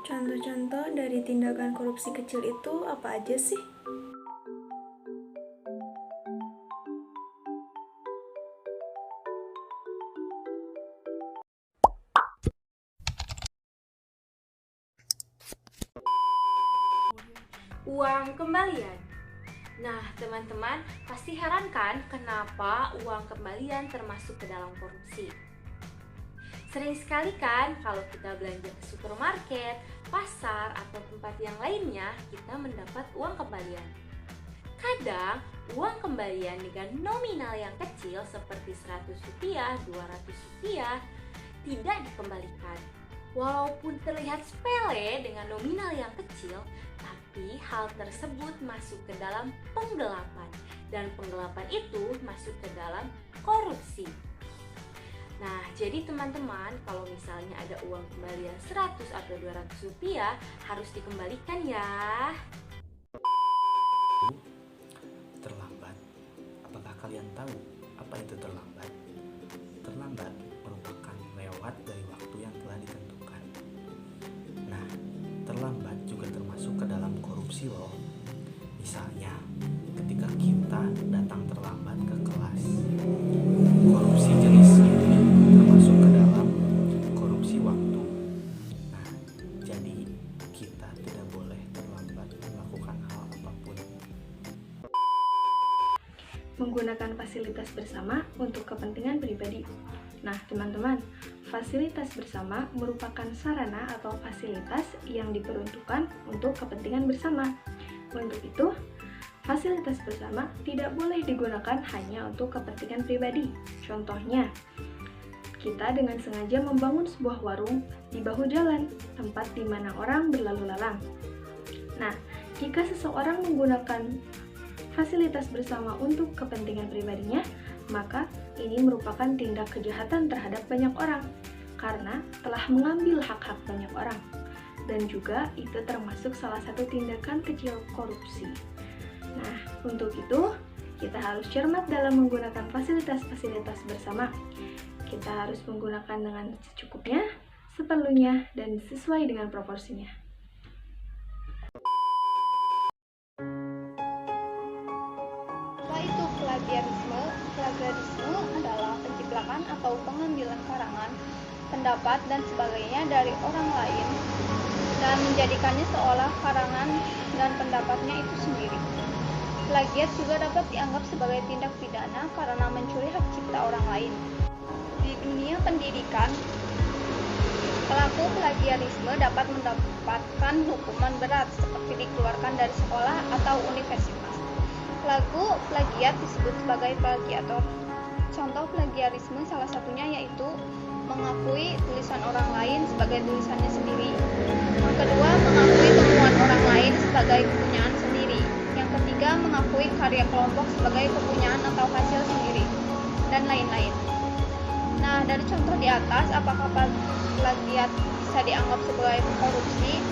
Contoh-contoh dari tindakan korupsi kecil itu apa aja sih? Uang kembalian. Nah, teman-teman pasti heran kan kenapa uang kembalian termasuk ke dalam korupsi? Sering sekali kan kalau kita belanja ke supermarket, pasar, atau tempat yang lainnya, kita mendapat uang kembalian. Kadang, uang kembalian dengan nominal yang kecil seperti Rp100, Rp200 tidak dikembalikan. Walaupun terlihat sepele dengan nominal yang kecil, tapi hal tersebut masuk ke dalam penggelapan, dan penggelapan itu masuk ke dalam korupsi. Nah, jadi teman-teman, kalau misalnya ada uang kembalian 100 atau Rp200 harus dikembalikan ya. Terlambat. Apakah kalian tahu apa itu terlambat? Terlambat merupakan lewat dari waktu yang telah ditentukan. Nah, terlambat juga termasuk ke dalam korupsi loh. Misalnya, ketika kita datang terlambat ke kelas. Korupsi jenis ini termasuk ke dalam korupsi waktu. Nah, jadi kita tidak boleh terlambat melakukan hal apapun. Menggunakan fasilitas bersama untuk kepentingan pribadi. Nah, teman-teman, fasilitas bersama merupakan sarana atau fasilitas yang diperuntukkan untuk kepentingan bersama. Untuk itu, fasilitas bersama tidak boleh digunakan hanya untuk kepentingan pribadi. Contohnya, kita dengan sengaja membangun sebuah warung di bahu jalan, tempat di mana orang berlalu lalang. Nah, jika seseorang menggunakan fasilitas bersama untuk kepentingan pribadinya, maka ini merupakan tindak kejahatan terhadap banyak orang karena telah mengambil hak-hak banyak orang, dan juga itu termasuk salah satu tindakan kecil korupsi. Nah, untuk itu kita harus cermat dalam menggunakan fasilitas-fasilitas bersama. Kita harus menggunakan dengan secukupnya, seperlunya, dan sesuai dengan proporsinya. Apa itu plagiarisme? Plagiarisme adalah penjiplakan atau pengambilan karangan, pendapat, dan sebagainya dari orang lain dan menjadikannya seolah karangan dan pendapatnya itu sendiri. Plagiat juga dapat dianggap sebagai tindak pidana karena mencuri hak cipta orang lain. Di dunia pendidikan, pelaku plagiarisme dapat mendapatkan hukuman berat seperti dikeluarkan dari sekolah atau universitas. Pelaku plagiat disebut sebagai plagiator. Contoh plagiarisme salah satunya yaitu mengakui tulisan orang lain sebagai tulisannya sendiri. Yang kedua, mengakui temuan orang lain sebagai kepunyaan sendiri. Yang ketiga, mengakui karya kelompok sebagai kepunyaan atau hasil sendiri, dan lain-lain. Nah, dari contoh di atas, apakah plagiat bisa dianggap sebagai korupsi?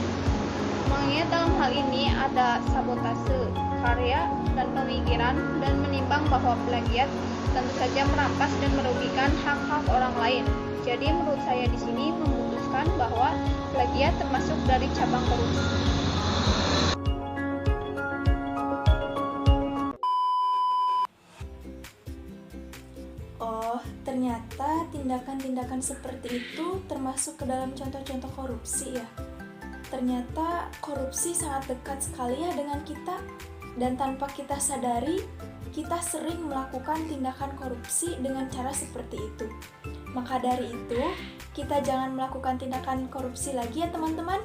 Mengingat dalam hal ini ada sabotase karya dan pemikiran, dan menimbang bahwa plagiat tentu saja merampas dan merugikan hak-hak orang lain. Jadi menurut saya di sini memutuskan bahwa plagiat termasuk dari cabang korupsi. Oh, ternyata tindakan-tindakan seperti itu termasuk ke dalam contoh-contoh korupsi ya. Ternyata korupsi sangat dekat sekali ya dengan kita, dan tanpa kita sadari, kita sering melakukan tindakan korupsi dengan cara seperti itu. Maka dari itu, kita jangan melakukan tindakan korupsi lagi ya teman-teman.